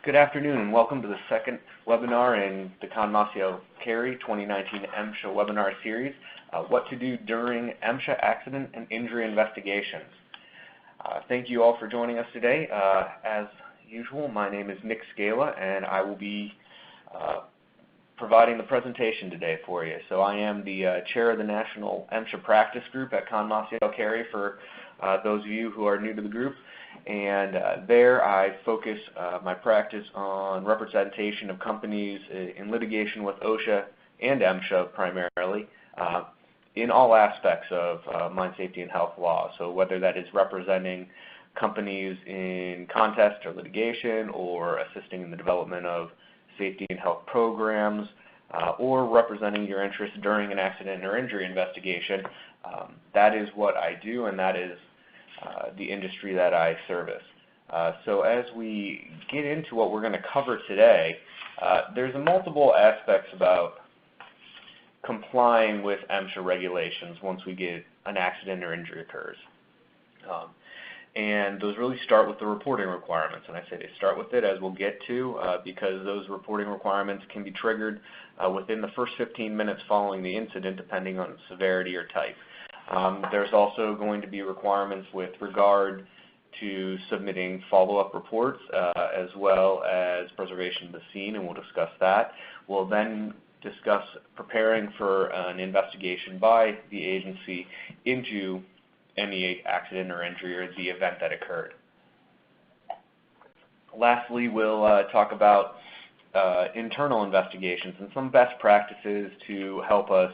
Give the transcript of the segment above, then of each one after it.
Good afternoon and welcome to the second webinar in the Conmasio Carey 2019 MSHA webinar series, What to Do During MSHA Accident and Injury Investigations. Thank you all for joining us today. As usual, my name is Nick Scala and I will be providing the presentation today for you. So I am the chair of the National MSHA Practice Group at Conmasio Carey for those of you who are new to the group. And there I focus my practice on representation of companies in litigation with OSHA and MSHA primarily in all aspects of mine safety and health law. So whether that is representing companies in contest or litigation, or assisting in the development of safety and health programs, or representing your interests during an accident or injury investigation, that is what I do, and that is the industry that I service. So as we get into what we're going to cover today, there's multiple aspects about complying with MSHA regulations once we get an accident or injury occurs. And those really start with the reporting requirements. And I say they start with it, as we'll get to, because those reporting requirements can be triggered within the first 15 minutes following the incident, depending on severity or type. There's also going to be requirements with regard to submitting follow-up reports as well as preservation of the scene, and we'll discuss that. We'll then discuss preparing for an investigation by the agency into any accident or injury or the event that occurred. Lastly, we'll talk about internal investigations and some best practices to help us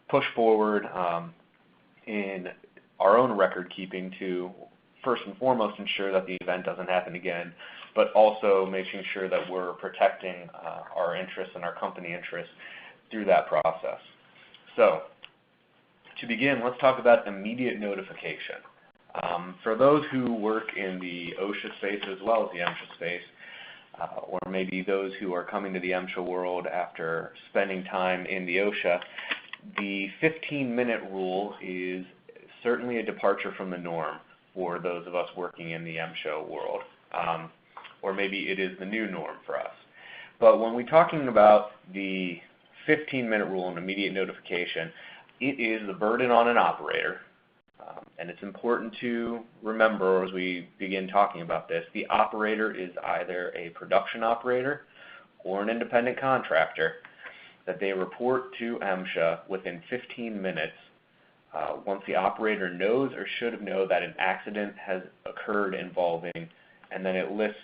push forward in our own record keeping to first and foremost ensure that the event doesn't happen again, but also making sure that we're protecting our interests and our company interests through that process. So to begin, let's talk about immediate notification. For those who work in the OSHA space as well as the MSHA space, or maybe those who are coming to the MSHA world after spending time in the OSHA, the 15-minute rule is certainly a departure from the norm for those of us working in the MSHA world, or maybe it is the new norm for us. But when we're talking about the 15-minute rule and immediate notification, it is the burden on an operator, and it's important to remember as we begin talking about this, the operator is either a production operator or an independent contractor, that they report to MSHA within 15 minutes once the operator knows or should know that an accident has occurred involving, and then it lists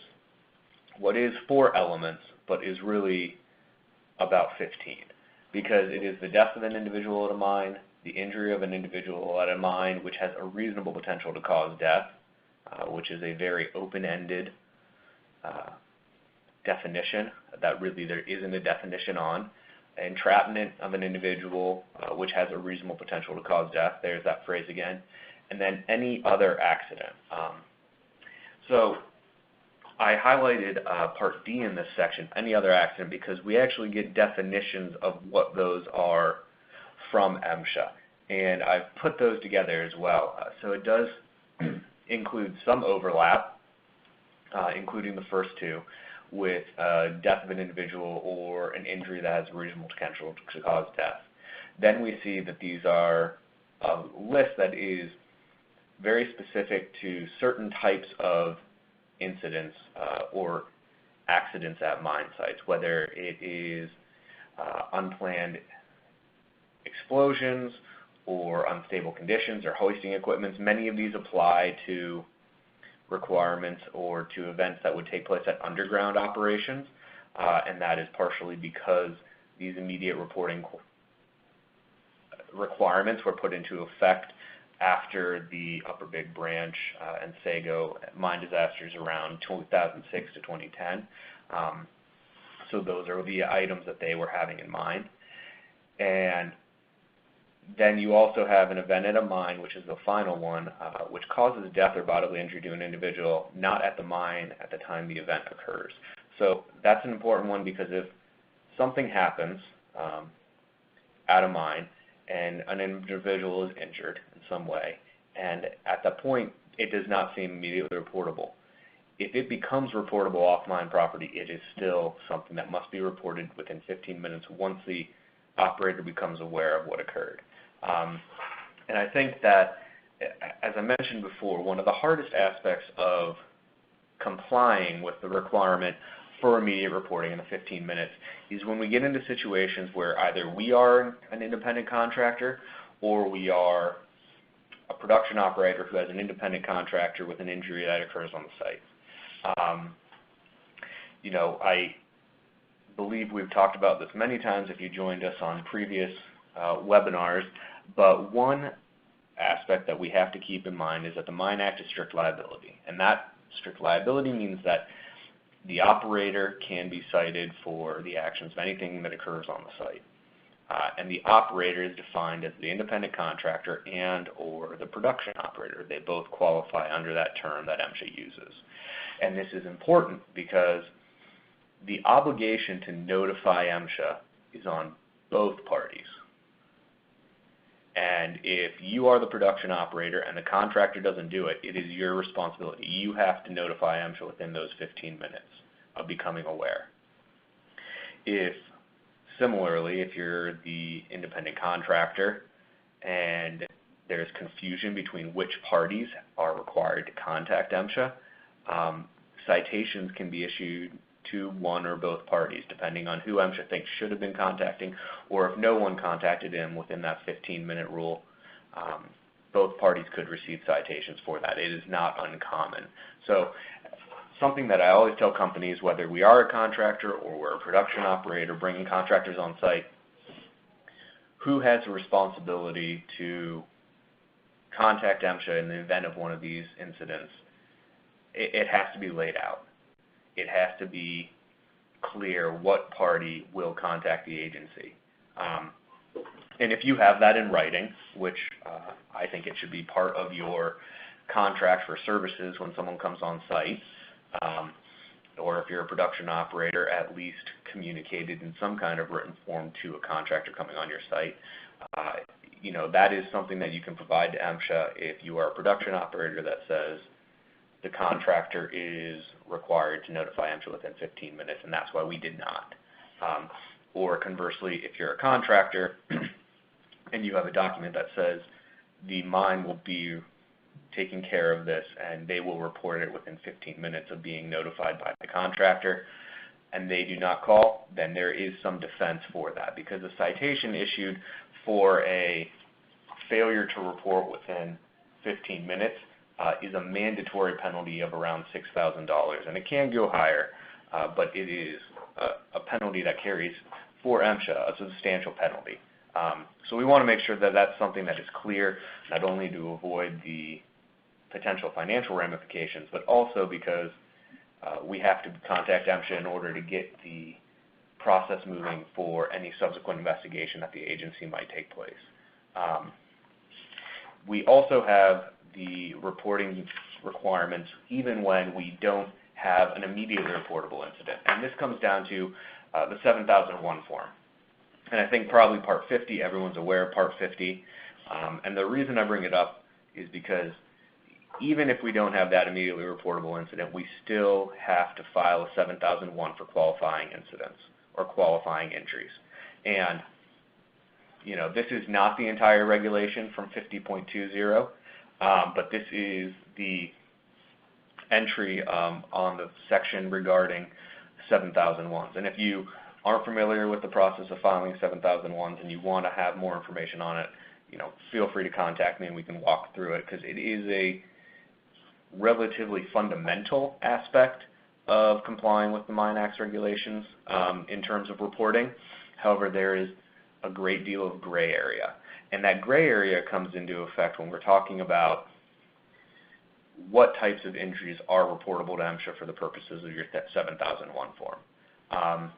what is 4 elements, but is really about 15. Because it is the death of an individual at a mine, the injury of an individual at a mine which has a reasonable potential to cause death, which is a very open-ended definition that really there isn't a definition on. Entrapment of an individual which has a reasonable potential to cause death, there's that phrase again, and then any other accident. So I highlighted Part D in this section, any other accident, because we actually get definitions of what those are from MSHA, and I've put those together as well. So it does include some overlap, including the first two, with death of an individual or an injury that has a reasonable potential to cause death. Then we see that these are a list that is very specific to certain types of incidents or accidents at mine sites, whether it is unplanned explosions or unstable conditions or hoisting equipment. Many of these apply to requirements or to events that would take place at underground operations, and that is partially because these immediate reporting requirements were put into effect after the Upper Big Branch and Sago mine disasters around 2006 to 2010. So those are the items that they were having in mind. And then you also have an event at a mine, which is the final one, which causes death or bodily injury to an individual not at the mine at the time the event occurs. So that's an important one, because if something happens at a mine and an individual is injured in some way, and at that point it does not seem immediately reportable, if it becomes reportable off-mine property, it is still something that must be reported within 15 minutes once the operator becomes aware of what occurred. And I think that, as I mentioned before, one of the hardest aspects of complying with the requirement for immediate reporting in the 15 minutes is when we get into situations where either we are an independent contractor or we are a production operator who has an independent contractor with an injury that occurs on the site. I believe we've talked about this many times if you joined us on previous webinars, but one aspect that we have to keep in mind is that the Mine Act is strict liability, and that strict liability means that the operator can be cited for the actions of anything that occurs on the site. And the operator is defined as the independent contractor and or the production operator. They both qualify under that term that MSHA uses. And this is important because the obligation to notify MSHA is on both parties. And if you are the production operator and the contractor doesn't do it, it is your responsibility. You have to notify MSHA within those 15 minutes of becoming aware. Similarly, if you're the independent contractor and there's confusion between which parties are required to contact MSHA, citations can be issued to one or both parties, depending on who MSHA thinks should have been contacting, or if no one contacted him within that 15-minute rule, both parties could receive citations for that. It is not uncommon. So something that I always tell companies, whether we are a contractor or we're a production operator bringing contractors on site, who has a responsibility to contact MSHA in the event of one of these incidents? It has to be laid out. It has to be clear what party will contact the agency. And if you have that in writing, which I think it should be part of your contract for services when someone comes on site, or if you're a production operator, at least communicated in some kind of written form to a contractor coming on your site. That is something that you can provide to MSHA if you are a production operator that says the contractor is required to notify MSHA within 15 minutes, and that's why we did not. Or conversely, if you're a contractor and you have a document that says the mine will be taking care of this and they will report it within 15 minutes of being notified by the contractor, and they do not call, then there is some defense for that, because a citation issued for a failure to report within 15 minutes is a mandatory penalty of around $6,000, and it can go higher, but it is a penalty that carries for MSHA a substantial penalty. So we want to make sure that that's something that is clear, not only to avoid the potential financial ramifications, but also because we have to contact MSHA in order to get the process moving for any subsequent investigation that the agency might take place. We also have the reporting requirements even when we don't have an immediately reportable incident. And this comes down to the 7001 form. And I think probably Part 50, everyone's aware of Part 50. And the reason I bring it up is because even if we don't have that immediately reportable incident, we still have to file a 7001 for qualifying incidents or qualifying injuries. And this is not the entire regulation from 50.20, but this is the entry on the section regarding 7001s. And if you aren't familiar with the process of filing 7001s and you want to have more information on it, feel free to contact me and we can walk through it, because it is a relatively fundamental aspect of complying with the Mine Act's regulations in terms of reporting. However, there is a great deal of gray area. And that gray area comes into effect when we're talking about what types of injuries are reportable to MSHA for the purposes of your 7001 form.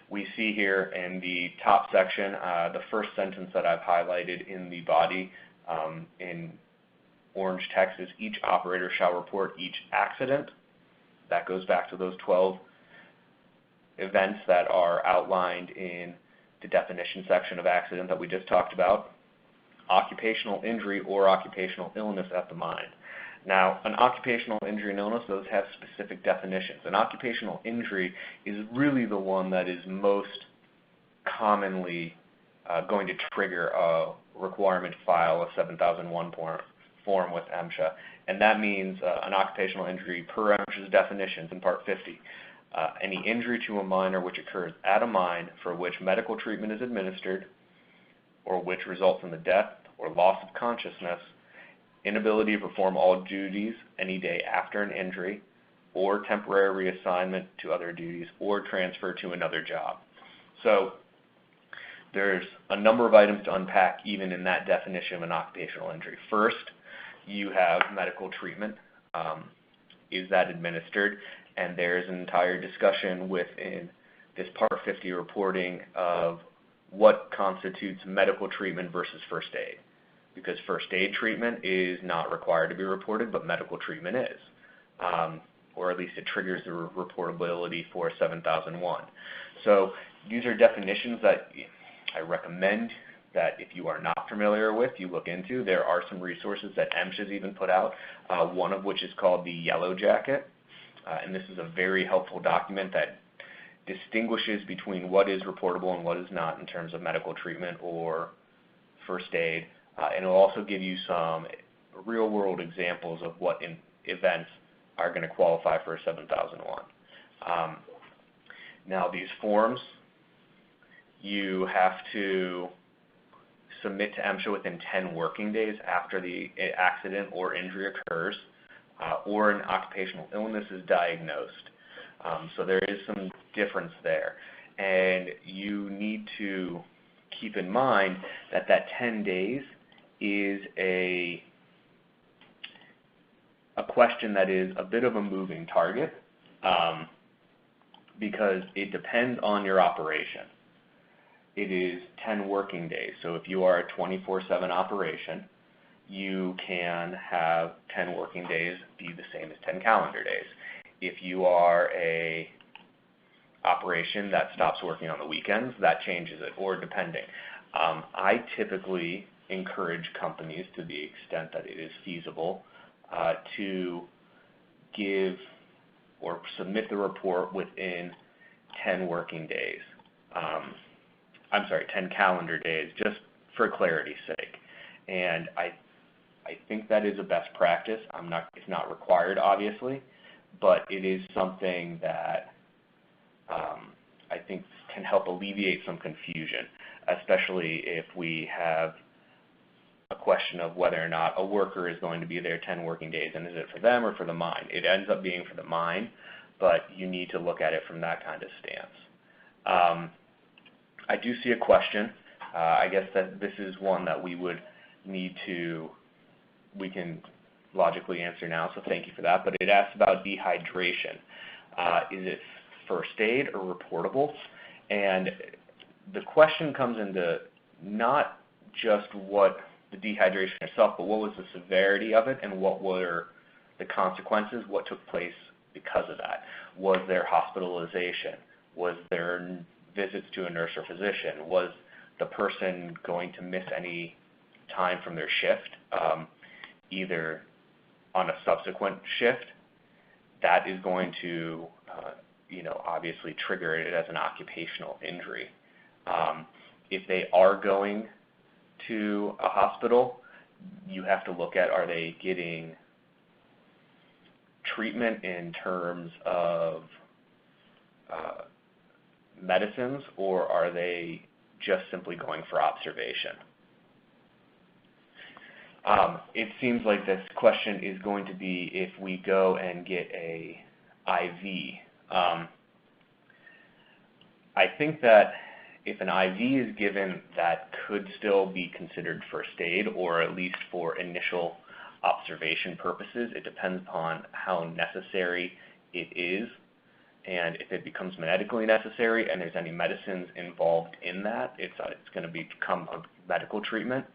We see here in the top section, the first sentence that I've highlighted in the body in orange text is, each operator shall report each accident. That goes back to those 12 events that are outlined in the definition section of accident that we just talked about. Occupational injury or occupational illness at the mine. Now, an occupational injury and illness, those have specific definitions. An occupational injury is really the one that is most commonly going to trigger a requirement to file a 7001 form with MSHA, and that means an occupational injury per MSHA's definitions in Part 50. Any injury to a miner which occurs at a mine for which medical treatment is administered or which results in the death or loss of consciousness, inability to perform all duties any day after an injury, or temporary reassignment to other duties, or transfer to another job. So there's a number of items to unpack even in that definition of an occupational injury. First, you have medical treatment. Is that administered? And there's an entire discussion within this Part 50 reporting of what constitutes medical treatment versus first aid. Because first aid treatment is not required to be reported, but medical treatment is. Or at least it triggers the reportability for 7001. So these are definitions that I recommend that if you are not familiar with, you look into. There are some resources that MSHA's even put out, one of which is called the Yellow Jacket. And this is a very helpful document that distinguishes between what is reportable and what is not in terms of medical treatment or first aid. And it will also give you some real-world examples of what events are going to qualify for a 7001. Now, these forms, you have to submit to MSHA within 10 working days after the accident or injury occurs, or an occupational illness is diagnosed. So there is some difference there. And you need to keep in mind that that 10 days is a question that is a bit of a moving target because it depends on your operation. It is 10 working days. So if you are a 24/7 operation, you can have 10 working days be the same as 10 calendar days. If you are a operation that stops working on the weekends, that changes it, or depending. I typically encourage companies, to the extent that it is feasible, to give or submit the report within 10 working days. 10 calendar days, just for clarity's sake. And I think that is a best practice. It's not required, obviously, but it is something that I think can help alleviate some confusion, especially if we have a question of whether or not a worker is going to be there 10 working days, and is it for them or for the mine? It ends up being for the mine, but you need to look at it from that kind of stance. I do see a question. I guess that this is one that we can logically answer now, so thank you for that, but it asks about dehydration. Is it first aid or reportable? And the question comes into not just what the dehydration itself, but what was the severity of it and what were the consequences, what took place because of that. Was there hospitalization? Was there visits to a nurse or physician? Was the person going to miss any time from their shift, either on a subsequent shift? That is going to obviously trigger it as an occupational injury. If they are going to a hospital, you have to look at, are they getting treatment in terms of medicines, or are they just simply going for observation? It seems like this question is going to be if we go and get a IV. I think that if an IV is given, that could still be considered first aid, or at least for initial observation purposes. It depends upon how necessary it is, and if it becomes medically necessary and there's any medicines involved in that, it's going to become a medical treatment.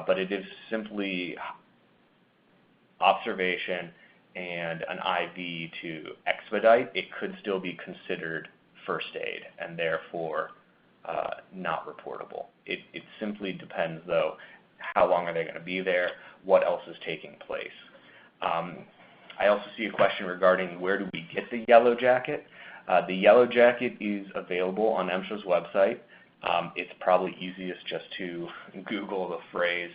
But it is simply observation and an IV to expedite. It could still be considered first aid and therefore not reportable. It simply depends, though, how long are they going to be there, what else is taking place. I also see a question regarding where do we get the yellow jacket. The yellow jacket is available on MSHA's website. It's probably easiest just to Google the phrase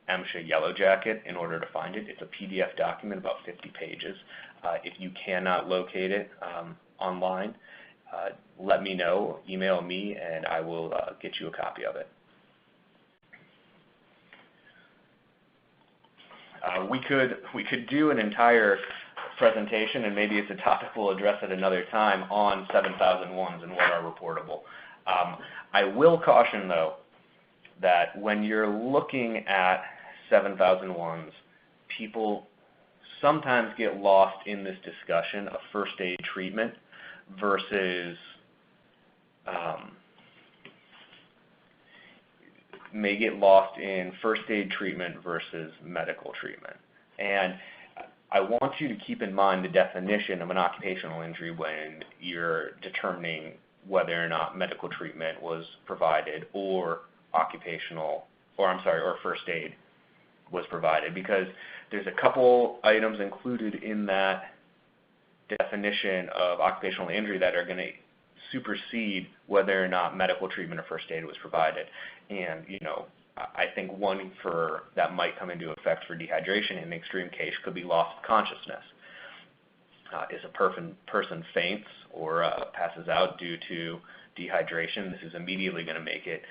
MSHA yellow jacket in order to find it. It's a PDF document, about 50 pages. If you cannot locate it online, let me know, email me, and I will get you a copy of it. We could do an entire presentation, and maybe it's a topic we'll address at another time, on 7001s and what are reportable. I will caution, though, that when you're looking at 7001s, people sometimes get lost in this discussion of first aid treatment versus may get lost in first aid treatment versus medical treatment. And I want you to keep in mind the definition of an occupational injury when you're determining whether or not medical treatment was provided or first aid was provided, because there's a couple items included in that definition of occupational injury that are going to supersede whether or not medical treatment or first aid was provided. And, I think one that might come into effect for dehydration in an extreme case could be loss of consciousness. If a person faints or passes out due to dehydration, this is immediately going to make it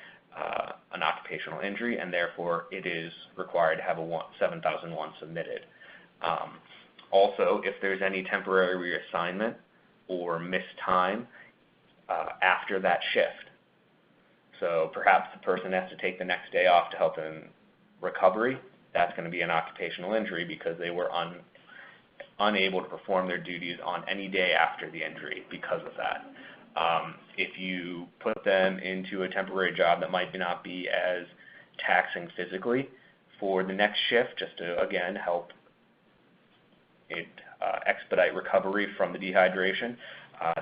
an occupational injury, and therefore it is required to have a 7001 submitted. Also, if there's any temporary reassignment or missed time after that shift, so perhaps the person has to take the next day off to help in recovery, that's going to be an occupational injury because they were unable to perform their duties on any day after the injury because of that. If you put them into a temporary job that might not be as taxing physically for the next shift, just to, again, help it expedite recovery from the dehydration,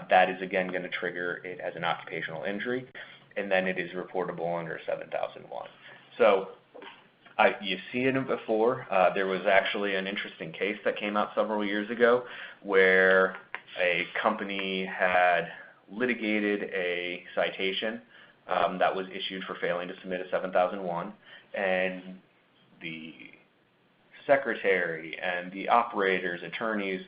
that is, again, going to trigger it as an occupational injury, and then it is reportable under 7001. So you've seen it before. There was actually an interesting case that came out several years ago where a company had litigated a citation that was issued for failing to submit a 7001, and the secretary and the operator's attorneys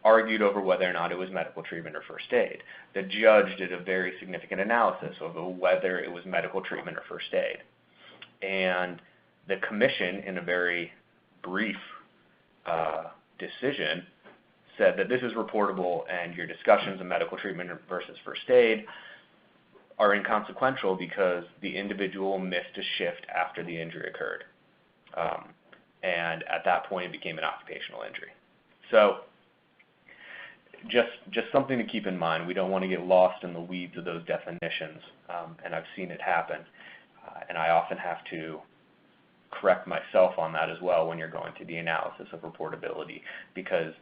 argued over whether or not it was medical treatment or first aid. The judge did a very significant analysis of whether it was medical treatment or first aid. And the commission, in a very brief decision, said that this is reportable and your discussions of medical treatment versus first aid are inconsequential because the individual missed a shift after the injury occurred. And at that point, it became an occupational injury. So just something to keep in mind. We don't want to get lost in the weeds of those definitions, and I've seen it happen. And I often have to correct myself on that as well when you're going through the analysis of reportability, because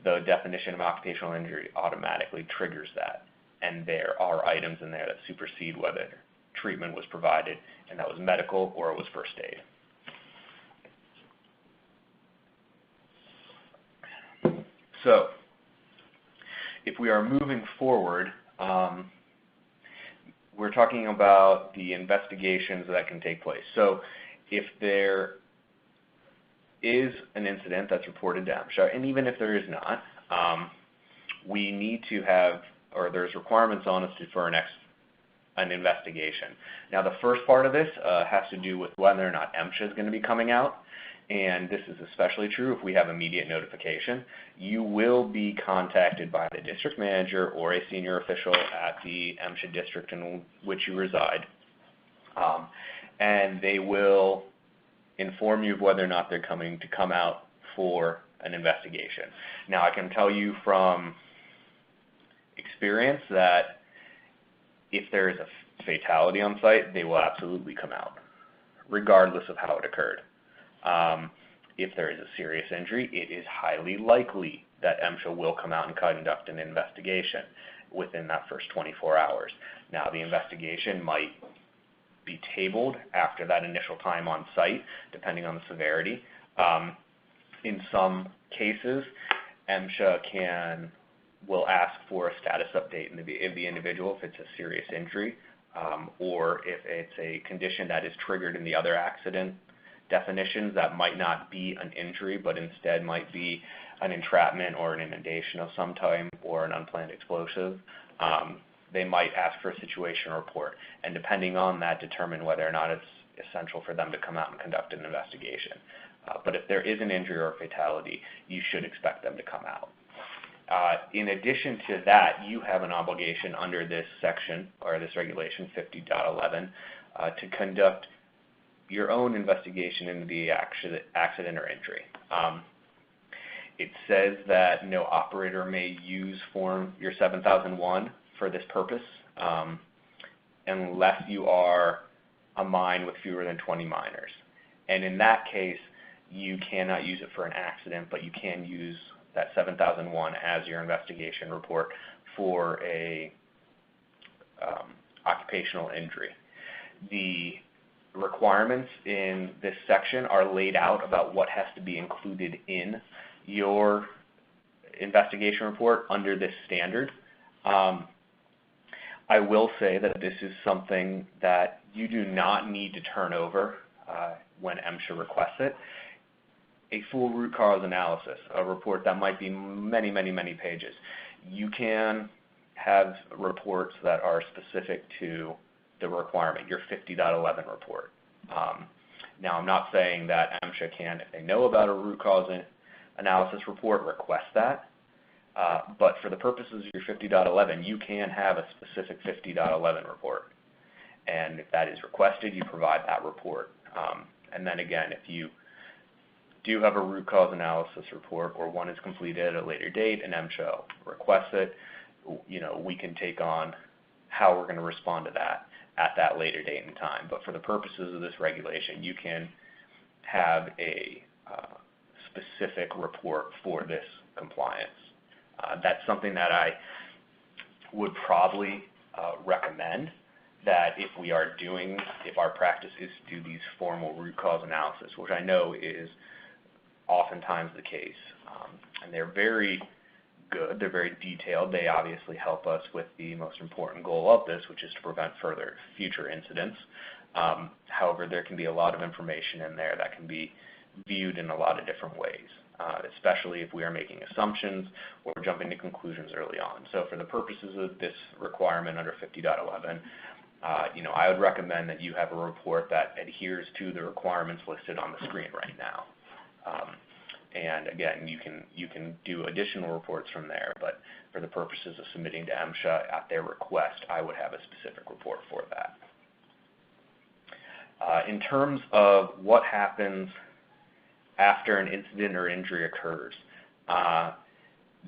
the definition of occupational injury automatically triggers that. And there are items in there that supersede whether treatment was provided, and that was medical or it was first aid. So, if we are moving forward, we're talking about the investigations that can take place. So, if there is an incident that's reported to MSHA, and even if there is not, we need to have, or there's requirements on us for an investigation. Now, the first part of this has to do with whether or not MSHA is going to be coming out, and this is especially true if we have immediate notification. You will be contacted by the district manager or a senior official at the MSHA district in which you reside, and they will inform you of whether or not they're coming to come out for an investigation. Now, I can tell you from experience that if there is a fatality on site, they will absolutely come out, regardless of how it occurred. If there is a serious injury, it is highly likely that MSHA will come out and conduct an investigation within that first 24 hours. Now, the investigation might be tabled after that initial time on site, depending on the severity. In some cases, MSHA will ask for a status update of the individual if it's a serious injury, or if it's a condition that is triggered in the other accident definitions that might not be an injury, but instead might be an entrapment or an inundation of some type or an unplanned explosive. They might ask for a situation report, and depending on that, determine whether or not it's essential for them to come out and conduct an investigation. But if there is an injury or a fatality, you should expect them to come out. In addition to that, you have an obligation under this section, or this regulation 50.11, to conduct your own investigation into the accident or injury. It says that no operator may use Form your 7001 for this purpose unless you are a mine with fewer than 20 miners. And in that case, you cannot use it for an accident, but you can use that 7001 as your investigation report for a occupational injury. The requirements in this section are laid out about what has to be included in your investigation report under this standard. I will say that this is something that you do not need to turn over when MSHA requests it. A full root cause analysis, a report that might be many, many, many pages. You can have reports that are specific to the requirement, your 50.11 report. Now, I'm not saying that MSHA can, if they know about a root cause analysis report, request that. But for the purposes of your 50.11, you can have a specific 50.11 report. And if that is requested, you provide that report. And then again, if you do have a root cause analysis report or one is completed at a later date and MSHA requests it, we can take on how we're going to respond to that at that later date and time. But for the purposes of this regulation, you can have a specific report for this compliance. That's something that I would probably recommend, that if our practice is to do these formal root cause analysis, which I know is oftentimes the case, and they're very good, they're very detailed, they obviously help us with the most important goal of this, which is to prevent future incidents. However, there can be a lot of information in there that can be viewed in a lot of different ways, especially if we are making assumptions or jumping to conclusions early on. So for the purposes of this requirement under 50.11, I would recommend that you have a report that adheres to the requirements listed on the screen right now. And again, you can do additional reports from there, but for the purposes of submitting to MSHA at their request, I would have a specific report for that. In terms of what happens after an incident or injury occurs,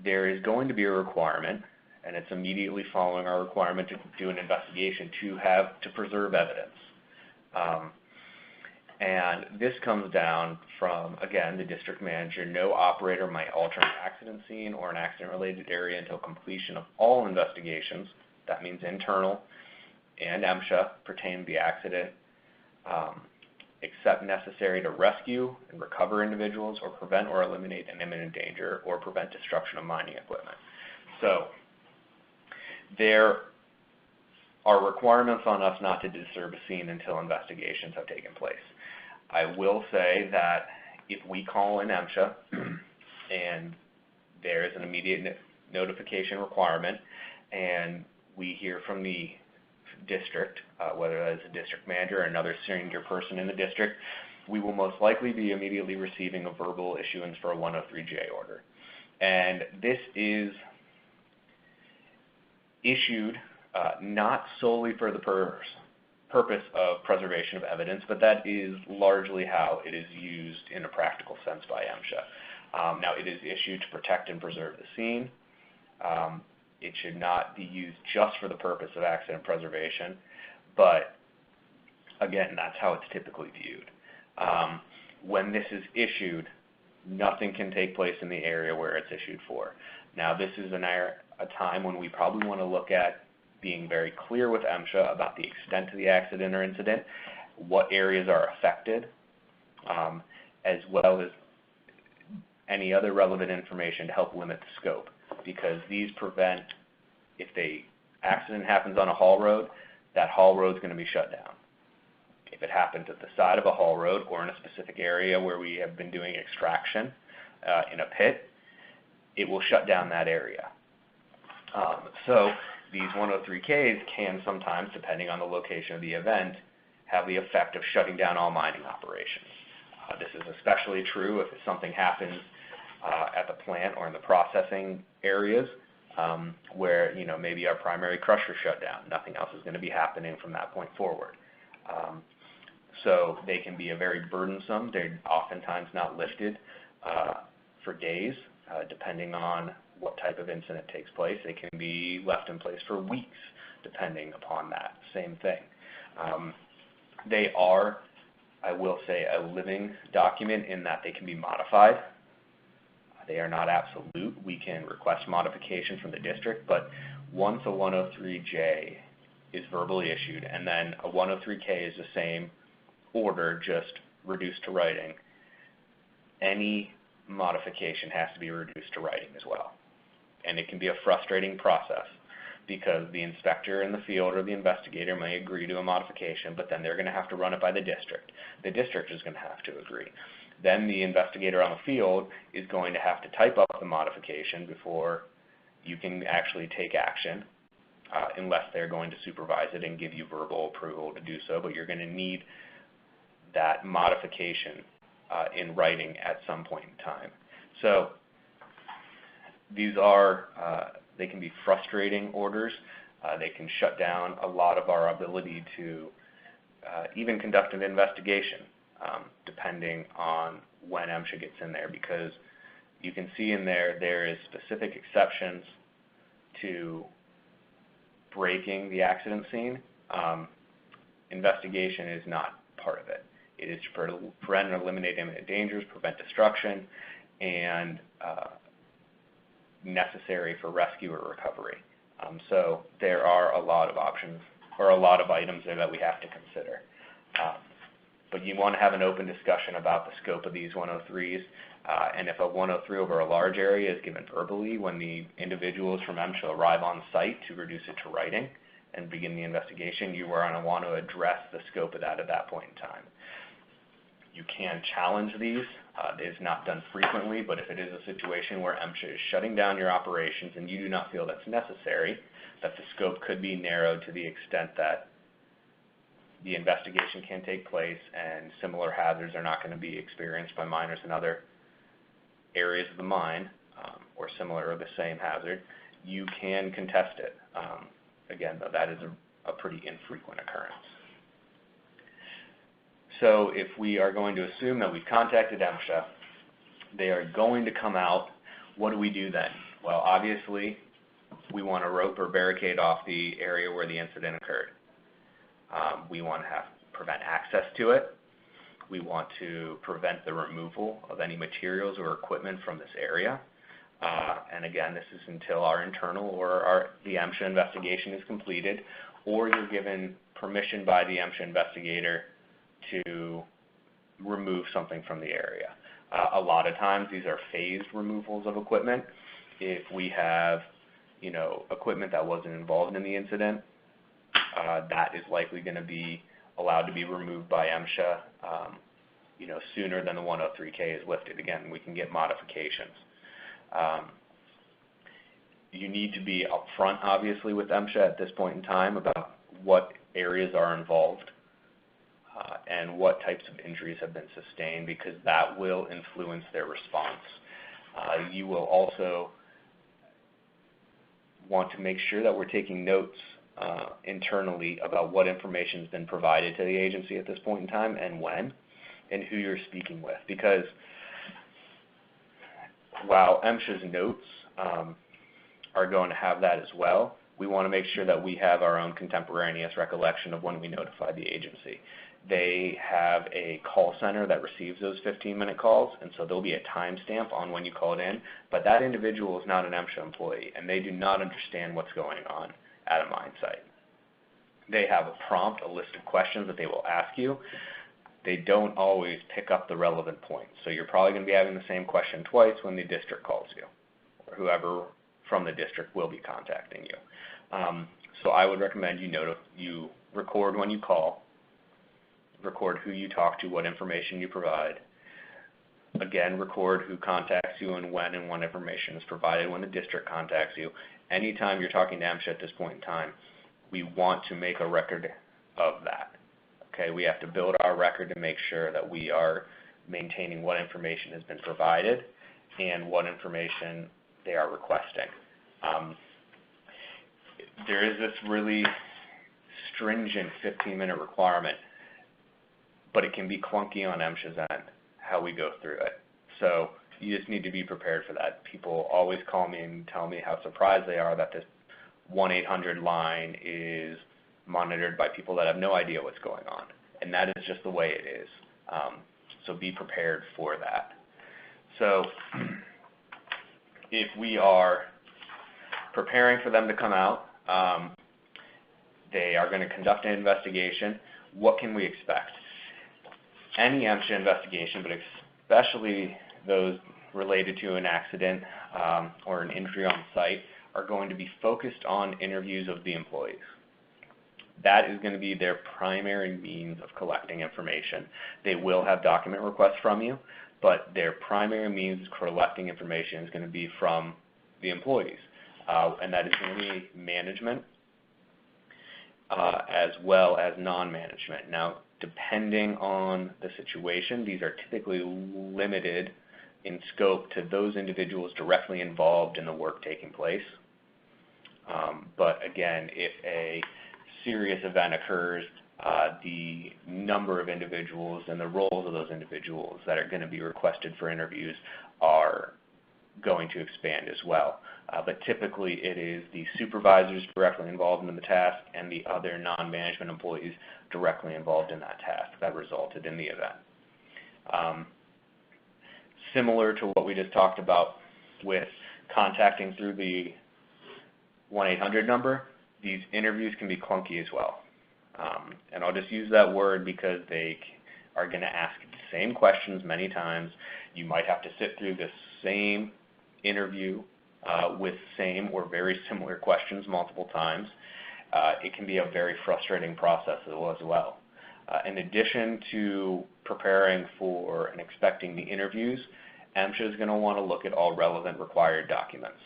there is going to be a requirement, and it's immediately following our requirement to do an investigation to preserve evidence. And this comes down from, again, the district manager. No operator might alter an accident scene or an accident-related area until completion of all investigations, that means internal and MSHA, pertain to the accident, except necessary to rescue and recover individuals or prevent or eliminate an imminent danger or prevent destruction of mining equipment. So there are requirements on us not to disturb a scene until investigations have taken place. I will say that if we call in MSHA and there is an immediate notification requirement and we hear from the district, whether that is a district manager or another senior person in the district, we will most likely be immediately receiving a verbal issuance for a 103J order. And this is issued not solely for the purpose of preservation of evidence, but that is largely how it is used in a practical sense by MSHA. Now, it is issued to protect and preserve the scene. It should not be used just for the purpose of accident preservation, but again, that's how it's typically viewed. When this is issued, nothing can take place in the area where it's issued for. Now, this is a time when we probably want to look at being very clear with MSHA about the extent of the accident or incident, what areas are affected, as well as any other relevant information to help limit the scope, because these prevent, if the accident happens on a haul road, that haul road is going to be shut down. If it happens at the side of a haul road or in a specific area where we have been doing extraction in a pit, it will shut down that area. So these 103Ks can sometimes, depending on the location of the event, have the effect of shutting down all mining operations. This is especially true if something happens at the plant or in the processing areas where, you know, maybe our primary crusher shut down. Nothing else is going to be happening from that point forward. So they can be very burdensome. They're oftentimes not lifted for days, depending on what type of incident takes place. They can be left in place for weeks, depending upon that same thing. They are, I will say, a living document in that they can be modified. They are not absolute. We can request modification from the district, but once a 103J is verbally issued, and then a 103K is the same order, just reduced to writing, any modification has to be reduced to writing as well. And it can be a frustrating process because the inspector in the field or the investigator may agree to a modification, but then they're going to have to run it by the district. The district is going to have to agree. Then the investigator on the field is going to have to type up the modification before you can actually take action, unless they're going to supervise it and give you verbal approval to do so, but you're going to need that modification in writing at some point in time. So these are, they can be frustrating orders. They can shut down a lot of our ability to even conduct an investigation, depending on when MSHA gets in there, because you can see in there is specific exceptions to breaking the accident scene. Investigation is not part of it. It is to prevent and eliminate imminent dangers, prevent destruction, and necessary for rescue or recovery. So there are a lot of options, or a lot of items there that we have to consider. But you want to have an open discussion about the scope of these 103s, and if a 103 over a large area is given verbally, when the individuals from MSHA arrive on site to reduce it to writing and begin the investigation, you are going to want to address the scope of that at that point in time. You can challenge these. It is not done frequently, but if it is a situation where MSHA is shutting down your operations and you do not feel that's necessary, that the scope could be narrowed to the extent that the investigation can take place and similar hazards are not going to be experienced by miners in other areas of the mine, or similar or the same hazard, you can contest it. Again, though, that is a pretty infrequent occurrence. So if we are going to assume that we've contacted MSHA, they are going to come out, what do we do then? Well, obviously, we want to rope or barricade off the area where the incident occurred. We want to prevent access to it. We want to prevent the removal of any materials or equipment from this area. And again, this is until our internal or the MSHA investigation is completed, or you're given permission by the MSHA investigator to remove something from the area. A lot of times these are phased removals of equipment. If we have, you know, equipment that wasn't involved in the incident, that is likely going to be allowed to be removed by MSHA, you know, sooner than the 103K is lifted. Again, we can get modifications. You need to be upfront, obviously, with MSHA at this point in time about what areas are involved and what types of injuries have been sustained, because that will influence their response. You will also want to make sure that we're taking notes internally about what information has been provided to the agency at this point in time and when, and who you're speaking with, because while MSHA's notes are going to have that as well, we want to make sure that we have our own contemporaneous recollection of when we notified the agency. They have a call center that receives those 15-minute calls, and so there'll be a timestamp on when you called in, but that individual is not an MSHA employee, and they do not understand what's going on at a mine site. They have a prompt, a list of questions that they will ask you. they don't always pick up the relevant points. So you're probably going to be having the same question twice when the district calls you, or whoever from the district will be contacting you. So I would recommend you record when you call, record who you talk to, what information you provide. Again, record who contacts you and what information is provided when the district contacts you. Anytime you're talking to MSHA at this point in time, we want to make a record of that. Okay, we have to build our record to make sure that we are maintaining what information has been provided and what information they are requesting. There is this really stringent 15-minute requirement, but it can be clunky on MSHA's end, how we go through it. So you just need to be prepared for that. People always call me and tell me how surprised they are that this 1-800 line is monitored by people that have no idea what's going on. And that is just the way it is. So be prepared for that. So if we are preparing for them to come out, they are going to conduct an investigation. What can we expect? Any MSHA investigation, but especially those related to an accident or an injury on site, are going to be focused on interviews of the employees. That is going to be their primary means of collecting information. They will have document requests from you, but their primary means of collecting information is going to be from the employees. And that is going to be management as well as non-management. Now, depending on the situation, these are typically limited in scope to those individuals directly involved in the work taking place. But again, if a serious event occurs, the number of individuals and the roles of those individuals that are going to be requested for interviews are going to expand as well. But typically it is the supervisors directly involved in the task and the other non-management employees directly involved in that task that resulted in the event. Similar to what we just talked about with contacting through the 1-800 number, these interviews can be clunky as well. And I'll just use that word because they are going to ask the same questions many times. You might have to sit through the same interview with same or very similar questions multiple times. It can be a very frustrating process as well. In addition to preparing for and expecting the interviews, MSHA is going to want to look at all relevant required documents.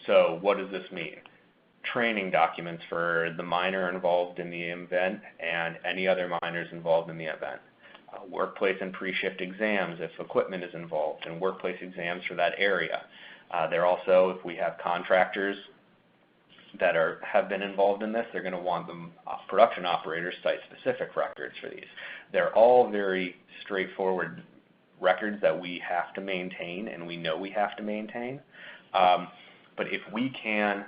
So what does this mean? Training documents for the minor involved in the event and any other minors involved in the event. Workplace and pre-shift exams if equipment is involved, and workplace exams for that area. They're also, if we have contractors that have been involved in this, they're going to want the production operators site-specific records for these. They're all very straightforward records that we have to maintain, and we know we have to maintain. But if we can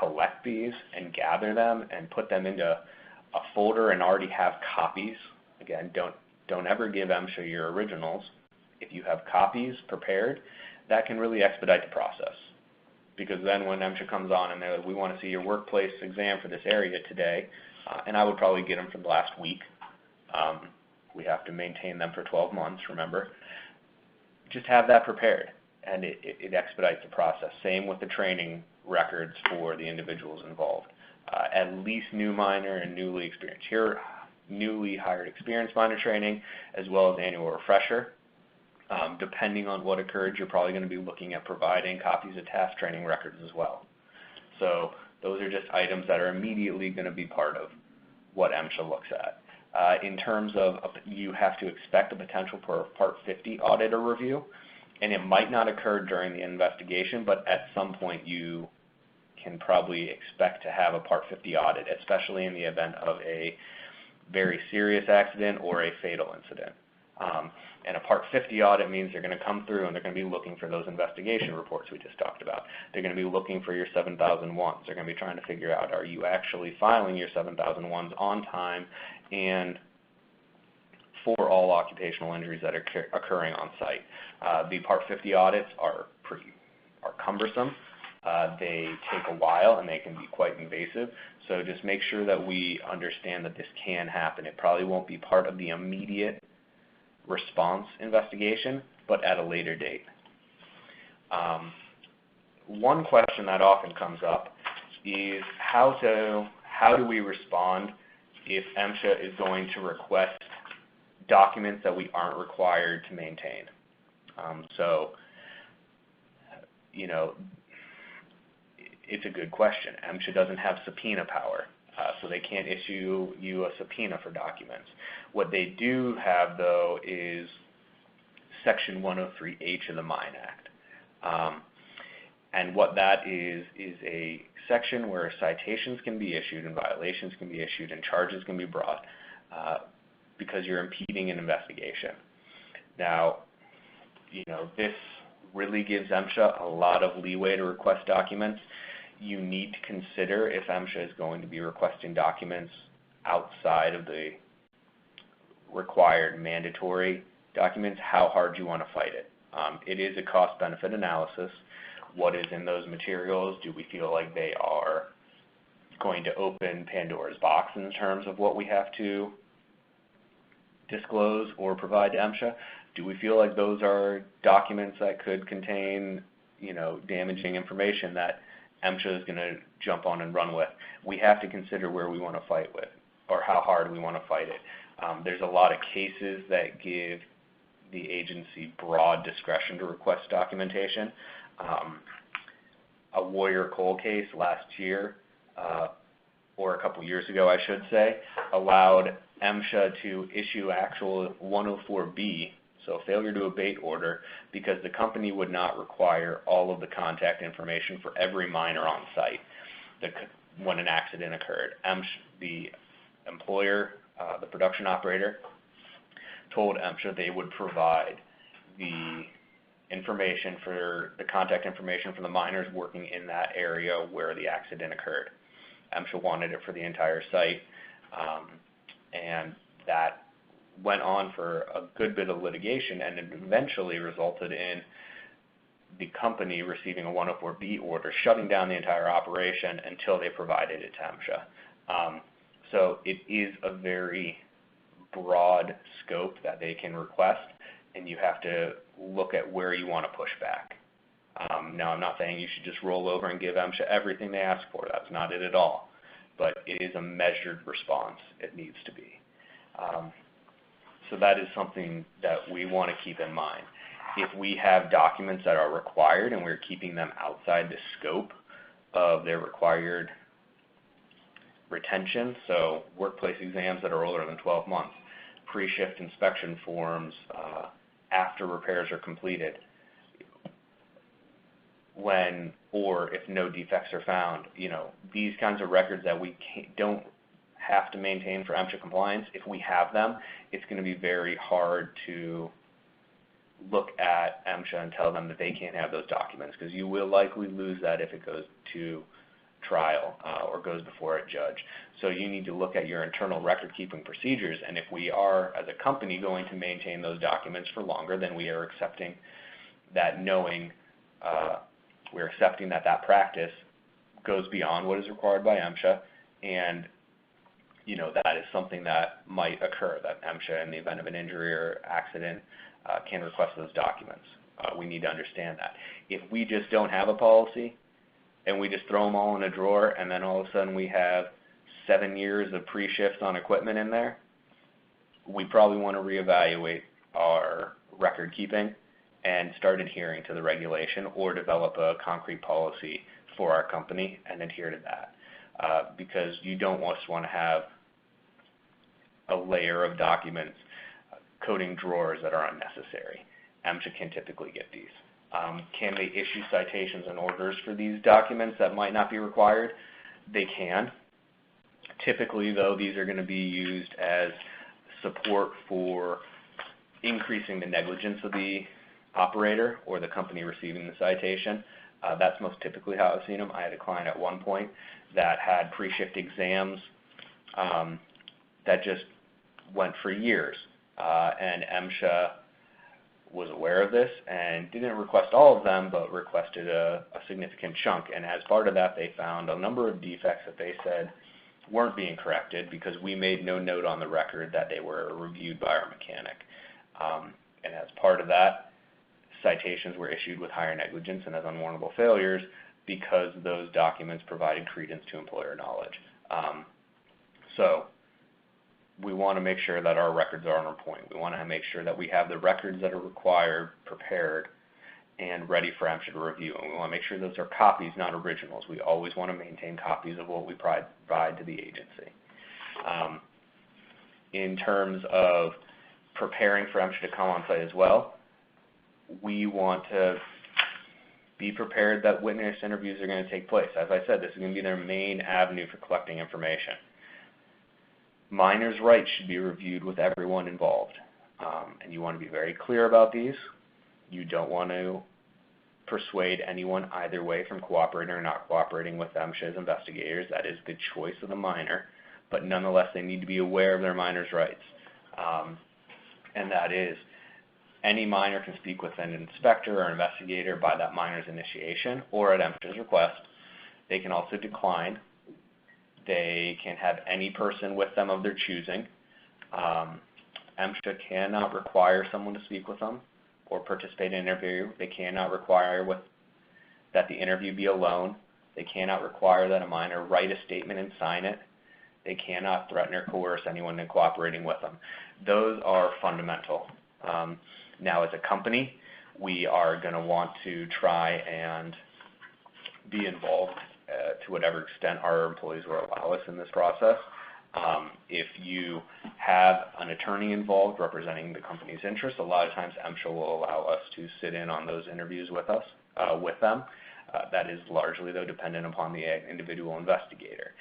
collect these and gather them and put them into a folder and already have copies, again, don't ever give MSHA your originals. If you have copies prepared, that can really expedite the process. Because then when MSHA comes on and they're like, we want to see your workplace exam for this area today, and I would probably get them from the last week. We have to maintain them for 12 months, remember. Just have that prepared, and it expedites the process. Same with the training records for the individuals involved. At least new minor and newly experienced. Here, newly hired experienced minor training, as well as annual refresher. Depending on what occurred, you're probably going to be looking at providing copies of task training records as well. So those are just items that are immediately going to be part of what MSHA looks at. In terms of, you have to expect a potential for Part 50 audit or review, and it might not occur during the investigation, but at some point you can probably expect to have a Part 50 audit, especially in the event of a very serious accident or a fatal incident. And a Part 50 audit means they're going to come through and they're going to be looking for those investigation reports we just talked about. They're going to be looking for your 7001s. They're going to be trying to figure out, are you actually filing your 7001s on time and for all occupational injuries that are occurring on site. The Part 50 audits are cumbersome. They take a while and they can be quite invasive. So just make sure that we understand that this can happen. It probably won't be part of the immediate response investigation, but at a later date. One question that often comes up is how do we respond if MSHA is going to request documents that we aren't required to maintain? It's a good question. MSHA doesn't have subpoena power, so they can't issue you a subpoena for documents. What they do have, though, is Section 103H of the Mine Act. And what that is a section where citations can be issued and violations can be issued and charges can be brought because you're impeding an investigation. Now, this really gives MSHA a lot of leeway to request documents. You need to consider, if MSHA is going to be requesting documents outside of the required mandatory documents, how hard you want to fight it. It is a cost-benefit analysis. What is in those materials? Do we feel like they are going to open Pandora's box in terms of what we have to disclose or provide to MSHA? Do we feel like those are documents that could contain, damaging information that MSHA is going to jump on and run with? We have to consider where we want to fight with, or how hard we want to fight it. There's a lot of cases that give the agency broad discretion to request documentation. A Warrior Coal case last year, or a couple years ago, I should say, allowed MSHA to issue actual 104B, so failure to abate order, because the company would not require all of the contact information for every miner on site when an accident occurred. The employer, the production operator, told MSHA they would provide the information for the contact information for the miners working in that area where the accident occurred. MSHA wanted it for the entire site, and that went on for a good bit of litigation, and it eventually resulted in the company receiving a 104B order, shutting down the entire operation until they provided it to MSHA. So it is a very broad scope that they can request, and you have to look at where you want to push back. Now, I'm not saying you should just roll over and give MSHA everything they ask for. That's not it at all. But it is a measured response. It needs to be. So that is something that we want to keep in mind. If we have documents that are required and we're keeping them outside the scope of their required retention, so workplace exams that are older than 12 months, pre-shift inspection forms after repairs are completed, or if no defects are found, these kinds of records that we don't have to maintain for MSHA compliance, if we have them, it's going to be very hard to look at MSHA and tell them that they can't have those documents, because you will likely lose that if it goes to trial or goes before a judge. So you need to look at your internal record-keeping procedures, and if we are, as a company, going to maintain those documents for longer, then we are accepting that we're accepting that practice goes beyond what is required by MSHA, and that is something that might occur, that MSHA, in the event of an injury or accident, can request those documents. We need to understand that. If we just don't have a policy and we just throw them all in a drawer and then all of a sudden we have 7 years of pre-shifts on equipment in there, we probably want to reevaluate our record keeping and start adhering to the regulation, or develop a concrete policy for our company and adhere to that. Because you don't just want to have a layer of documents coating drawers that are unnecessary. MSHA can typically get these. Can they issue citations and orders for these documents that might not be required? They can. Typically, though, these are going to be used as support for increasing the negligence of the operator or the company receiving the citation. That's most typically how I've seen them. I had a client at one point that had pre-shift exams that just went for years, and MSHA was aware of this and didn't request all of them, but requested a significant chunk. And as part of that, they found a number of defects that they said weren't being corrected because we made no note on the record that they were reviewed by our mechanic. And as part of that, citations were issued with higher negligence and as unwarrantable failures because those documents provided credence to employer knowledge. So we want to make sure that our records are on point. We want to make sure that we have the records that are required, prepared, and ready for MSHA to review. And we want to make sure those are copies, not originals. We always want to maintain copies of what we provide to the agency. In terms of preparing for MSHA to come on site as well, we want to be prepared that witness interviews are going to take place. As I said, this is going to be their main avenue for collecting information. Minors' rights should be reviewed with everyone involved, and you want to be very clear about these. You don't want to persuade anyone either way from cooperating or not cooperating with MSHA's investigators. That is the choice of the minor, but nonetheless they need to be aware of their minors' rights, and that is any minor can speak with an inspector or investigator by that minor's initiation or at MSHA's request. They can also decline. They can have any person with them of their choosing. MSHA cannot require someone to speak with them or participate in an interview. They cannot require that the interview be alone. They cannot require that a minor write a statement and sign it. They cannot threaten or coerce anyone in cooperating with them. Those are fundamental. Now, as a company, we are going to want to try and be involved to whatever extent our employees will allow us in this process. If you have an attorney involved representing the company's interests, a lot of times MSHA will allow us to sit in on those interviews with them. That is largely, though, dependent upon the individual investigator.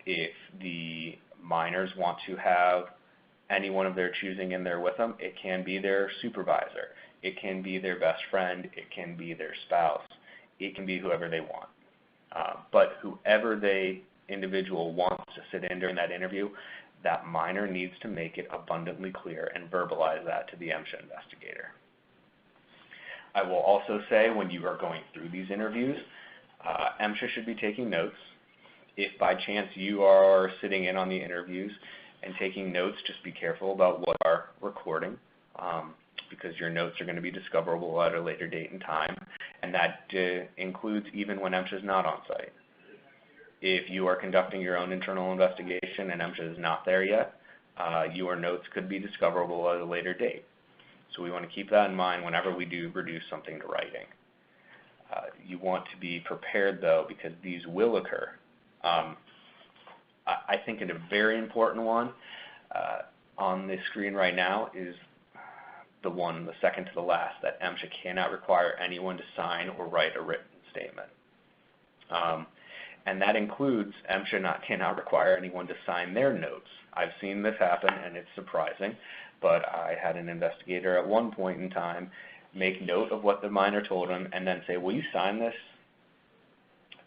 If the minors want to have anyone of their choosing in there with them, it can be their supervisor, it can be their best friend, it can be their spouse, it can be whoever they want. But whoever the individual wants to sit in during that interview, that minor needs to make it abundantly clear and verbalize that to the MSHA investigator. I will also say when you are going through these interviews, MSHA should be taking notes. If by chance you are sitting in on the interviews and taking notes, just be careful about what you are recording, because your notes are going to be discoverable at a later date and time, and that includes even when MSHA is not on site. If you are conducting your own internal investigation and MSHA is not there yet, your notes could be discoverable at a later date. So we want to keep that in mind whenever we do reduce something to writing. You want to be prepared, though, because these will occur. I think a very important one on the screen right now is the second to the last, that MSHA cannot require anyone to sign or write a written statement. And that includes MSHA cannot require anyone to sign their notes. I've seen this happen, and it's surprising, but I had an investigator at one point in time make note of what the minor told him and then say, will you sign this?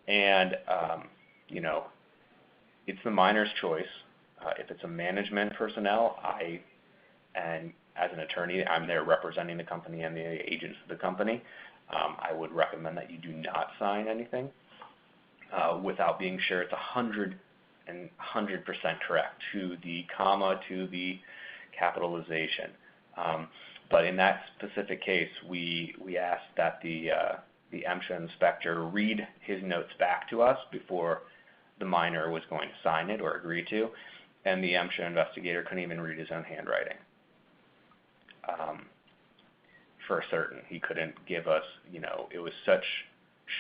And, it's the minor's choice. If it's a management personnel, and as an attorney, I'm there representing the company and the agents of the company, I would recommend that you do not sign anything without being sure it's 100% correct to the comma, to the capitalization. But in that specific case, we asked that the MSHA inspector read his notes back to us before the minor was going to sign it or agree to, and the MSHA investigator couldn't even read his own handwriting. For certain, he couldn't give us, it was such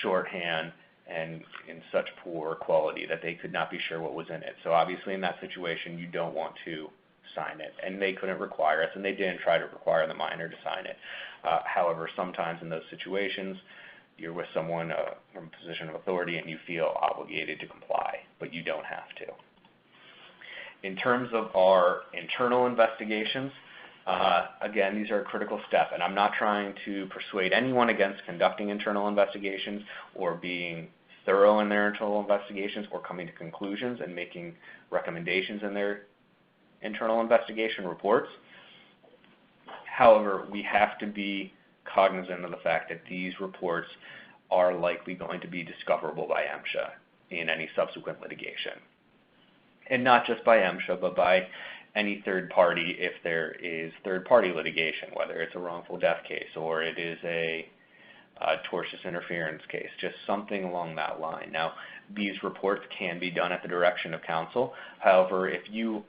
shorthand and in such poor quality that they could not be sure what was in it. So obviously in that situation, you don't want to sign it, and they couldn't require us, and they didn't try to require the minor to sign it. However, sometimes in those situations, you're with someone from a position of authority and you feel obligated to comply, but you don't have to. In terms of our internal investigations, again, these are a critical step, and I'm not trying to persuade anyone against conducting internal investigations or being thorough in their internal investigations or coming to conclusions and making recommendations in their internal investigation reports. However, we have to be cognizant of the fact that these reports are likely going to be discoverable by MSHA in any subsequent litigation. And not just by MSHA, but by any third party if there is third-party litigation, whether it's a wrongful death case or it is a tortious interference case, just something along that line. Now, these reports can be done at the direction of counsel. However, if you,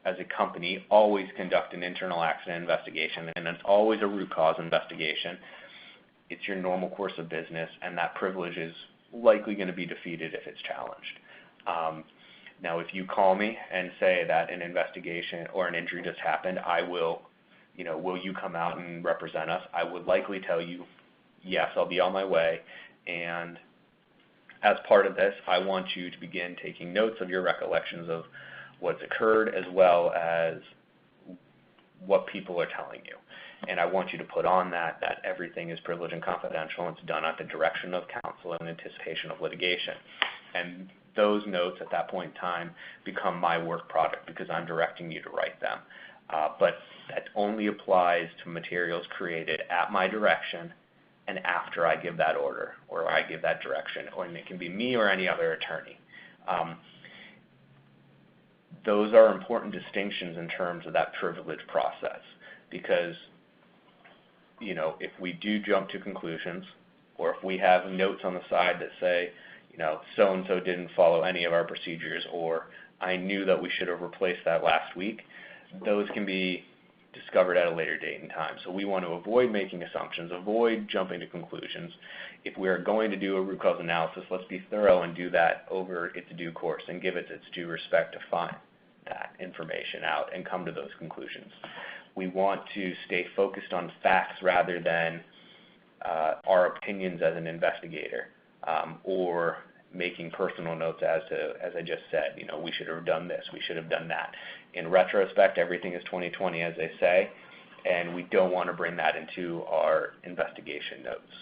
as a company, always conduct an internal accident investigation, and it's always a root cause investigation, it's your normal course of business, and that privilege is likely going to be defeated if it's challenged. Now, if you call me and say that an investigation or an injury just happened, I will, will you come out and represent us? I would likely tell you, yes, I'll be on my way, and as part of this, I want you to begin taking notes of your recollections of what's occurred as well as what people are telling you. And I want you to put on that everything is privileged and confidential, and it's done at the direction of counsel in anticipation of litigation. And those notes at that point in time become my work product because I'm directing you to write them. But that only applies to materials created at my direction and after I give that order or I give that direction, and it can be me or any other attorney. Those are important distinctions in terms of that privilege process because, if we do jump to conclusions or if we have notes on the side that say, so-and-so didn't follow any of our procedures, or I knew that we should have replaced that last week, those can be discovered at a later date and time. So we want to avoid making assumptions, avoid jumping to conclusions. If we are going to do a root cause analysis, let's be thorough and do that over its due course and give it its due respect to find that information out and come to those conclusions. We want to stay focused on facts rather than our opinions as an investigator. Or making personal notes as I just said, we should have done this, we should have done that. In retrospect, everything is 20/20, as they say, and we don't want to bring that into our investigation notes.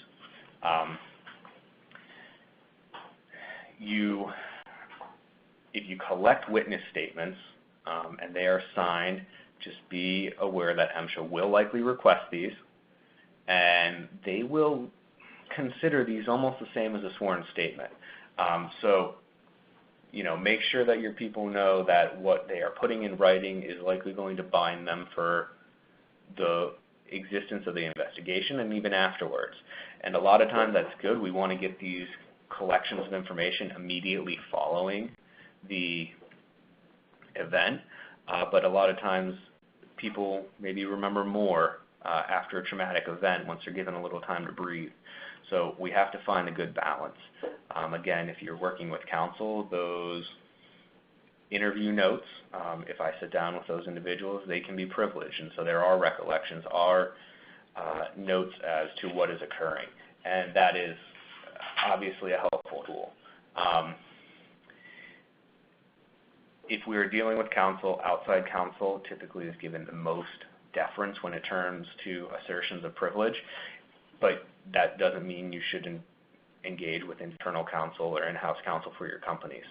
If you collect witness statements and they are signed, just be aware that MSHA will likely request these, and they will consider these almost the same as a sworn statement. So, make sure that your people know that what they are putting in writing is likely going to bind them for the existence of the investigation and even afterwards. And a lot of times that's good. We want to get these collections of information immediately following the event, but a lot of times people maybe remember more after a traumatic event once they're given a little time to breathe. So we have to find a good balance. Again, if you're working with counsel, those interview notes, if I sit down with those individuals, they can be privileged. And so there are recollections, are notes as to what is occurring. And that is obviously a helpful tool. If we are dealing with counsel, outside counsel typically is given the most deference when it turns to assertions of privilege, but that doesn't mean you shouldn't engage with internal counsel or in-house counsel for your companies.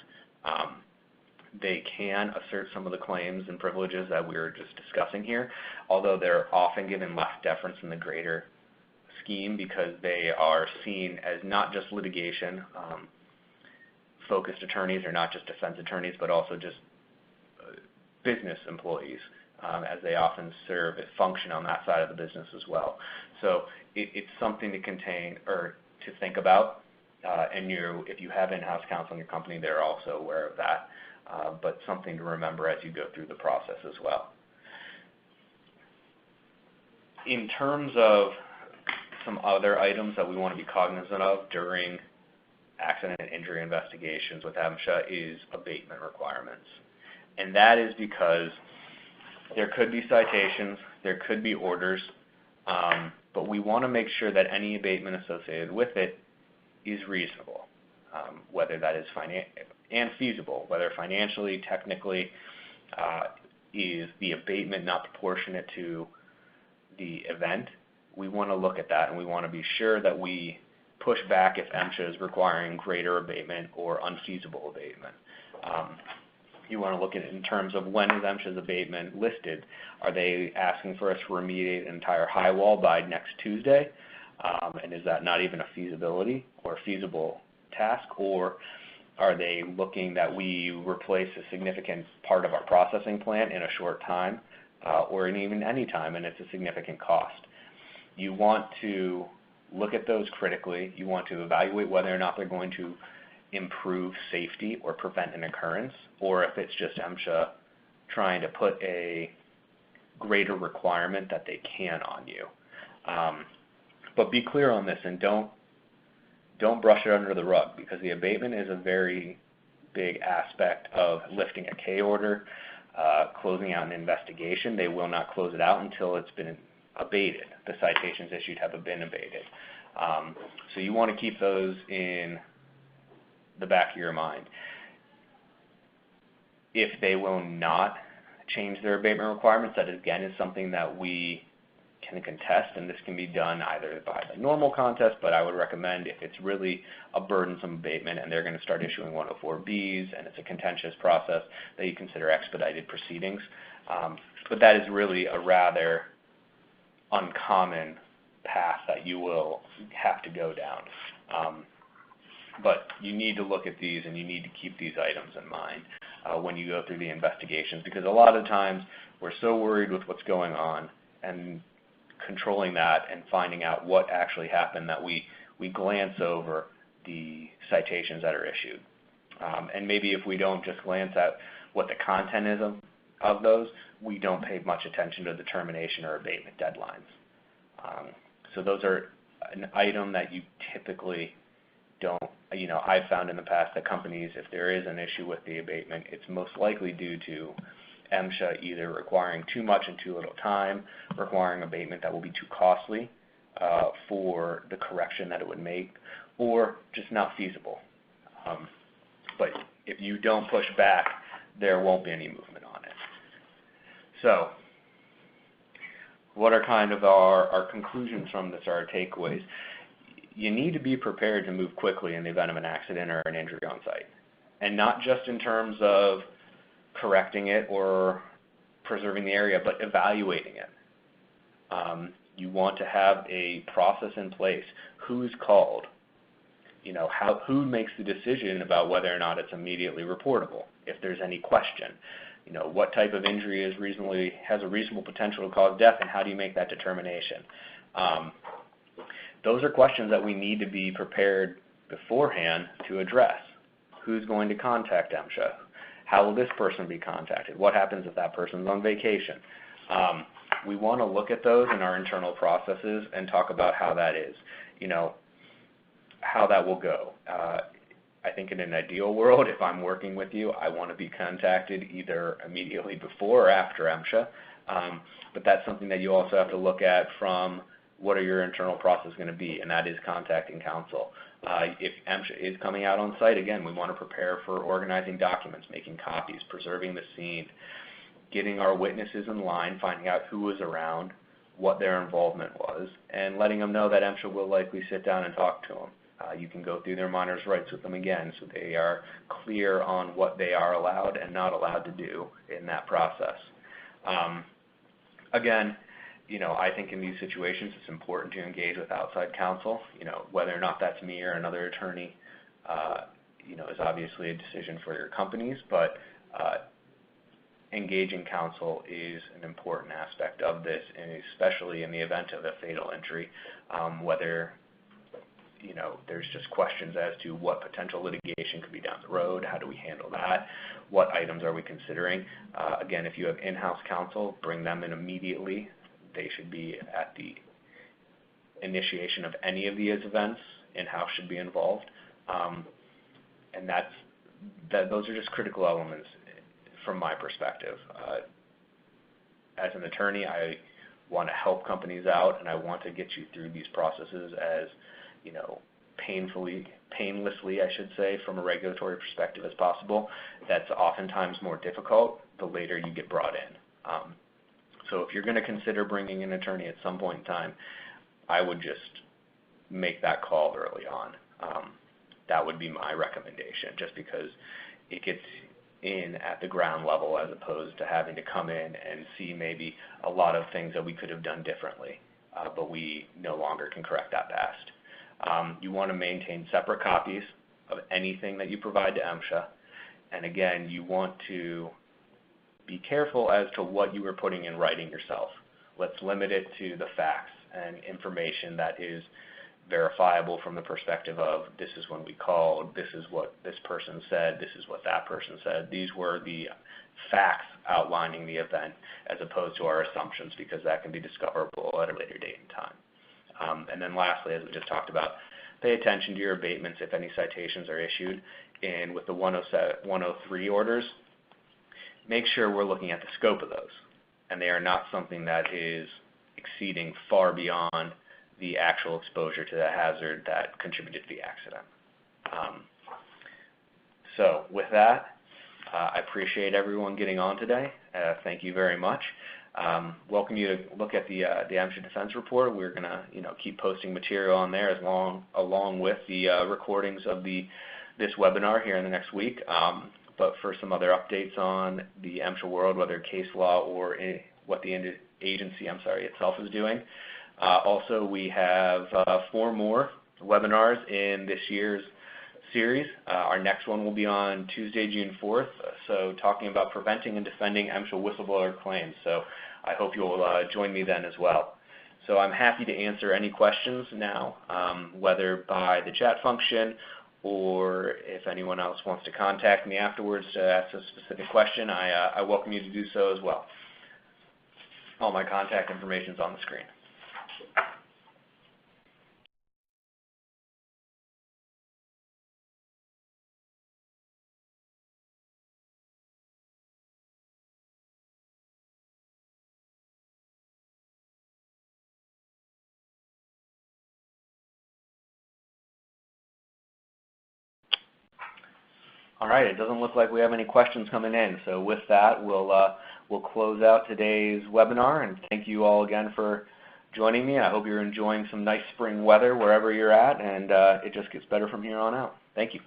They can assert some of the claims and privileges that we were just discussing here, although they're often given less deference in the greater scheme because they are seen as not just litigation focused attorneys or not just defense attorneys, but also just business employees, as they often serve and function on that side of the business as well. So it's something to contain or to think about, and if you have in-house counsel in your company, they're also aware of that, but something to remember as you go through the process as well. In terms of some other items that we want to be cognizant of during accident and injury investigations with MSHA is abatement requirements. And that is because there could be citations, there could be orders, but we want to make sure that any abatement associated with it is reasonable, whether that is and feasible, whether financially, technically, is the abatement not proportionate to the event. We want to look at that, and we want to be sure that we push back if MSHA is requiring greater abatement or unfeasible abatement. You want to look at it in terms of when is MSHA's abatement listed. Are they asking for us to remediate an entire high wall by next Tuesday? And is that not even a feasibility or a feasible task? Or are they looking that we replace a significant part of our processing plant in a short time, or in even any time, and it's a significant cost? You want to look at those critically. You want to evaluate whether or not they're going to improve safety or prevent an occurrence, or if it's just MSHA trying to put a greater requirement that they can on you. But be clear on this, and don't brush it under the rug, because the abatement is a very big aspect of lifting a K order, closing out an investigation. They will not close it out until it's been abated. The citations issued have been abated. So you want to keep those in the back of your mind. If they will not change their abatement requirements, that again is something that we can contest, and this can be done either by the normal contest, but I would recommend if it's really a burdensome abatement and they're going to start issuing 104Bs and it's a contentious process, that you consider expedited proceedings. But that is really a rather uncommon path that you will have to go down. But you need to look at these, and you need to keep these items in mind when you go through the investigations, because a lot of times we're so worried with what's going on and controlling that and finding out what actually happened that we glance over the citations that are issued. And maybe if we don't just glance at what the content is of those, we don't pay much attention to the termination or abatement deadlines. So those are an item that you typically don't, I've found in the past that companies, if there is an issue with the abatement, it's most likely due to MSHA either requiring too much in too little time, requiring abatement that will be too costly for the correction that it would make, or just not feasible. But if you don't push back, there won't be any movement on it. So what are kind of our conclusions from this, our takeaways? You need to be prepared to move quickly in the event of an accident or an injury on site. And not just in terms of correcting it or preserving the area, but evaluating it. You want to have a process in place. Who's called? Who makes the decision about whether or not it's immediately reportable? If there's any question, what type of injury has a reasonable potential to cause death, and how do you make that determination? Those are questions that we need to be prepared beforehand to address. Who's going to contact MSHA? How will this person be contacted? What happens if that person's on vacation? We want to look at those in our internal processes and talk about how that is, how that will go. I think in an ideal world, if I'm working with you, I want to be contacted either immediately before or after MSHA. But that's something that you also have to look at from what are your internal processes going to be, and that is contacting counsel. If MSHA is coming out on site, again, we want to prepare for organizing documents, making copies, preserving the scene, getting our witnesses in line, finding out who was around, what their involvement was, and letting them know that MSHA will likely sit down and talk to them. You can go through their minor's rights with them again, so they are clear on what they are allowed and not allowed to do in that process. Again, I think in these situations it's important to engage with outside counsel. Whether or not that's me or another attorney, is obviously a decision for your companies, but engaging counsel is an important aspect of this, and especially in the event of a fatal injury, whether there's just questions as to what potential litigation could be down the road, how do we handle that, what items are we considering. Again, if you have in-house counsel, bring them in immediately. They should be at the initiation of any of these events. In-house should be involved. And those are just critical elements from my perspective. As an attorney, I want to help companies out, and I want to get you through these processes as painlessly, I should say, from a regulatory perspective as possible. That's oftentimes more difficult the later you get brought in. So if you're going to consider bringing an attorney at some point in time, I would just make that call early on. That would be my recommendation, just because it gets in at the ground level, as opposed to having to come in and see maybe a lot of things that we could have done differently, but we no longer can correct that past. You want to maintain separate copies of anything that you provide to MSHA, and again, you want to be careful as to what you are putting in writing yourself. Let's limit it to the facts and information that is verifiable from the perspective of this is when we called, this is what this person said, this is what that person said. These were the facts outlining the event, as opposed to our assumptions, because that can be discoverable at a later date and time. And then lastly, as we just talked about, pay attention to your abatements if any citations are issued. And with the 103 orders, make sure we're looking at the scope of those, and they are not something that is exceeding far beyond the actual exposure to the hazard that contributed to the accident. So with that, I appreciate everyone getting on today. Thank you very much. Welcome you to look at the MSHA Defense Report. We're going to keep posting material on there along with the recordings of this webinar here in the next week. But for some other updates on the MSHA world, whether case law or what the agency itself is doing. Also, we have 4 more webinars in this year's series. Our next one will be on Tuesday, June 4th, so talking about preventing and defending MSHA whistleblower claims. So I hope you'll join me then as well. So I'm happy to answer any questions now, whether by the chat function or if anyone else wants to contact me afterwards to ask a specific question, I welcome you to do so as well. All my contact information is on the screen. All right, it doesn't look like we have any questions coming in. So with that, we'll close out today's webinar, and thank you all again for joining me. I hope you're enjoying some nice spring weather wherever you're at, and it just gets better from here on out. Thank you.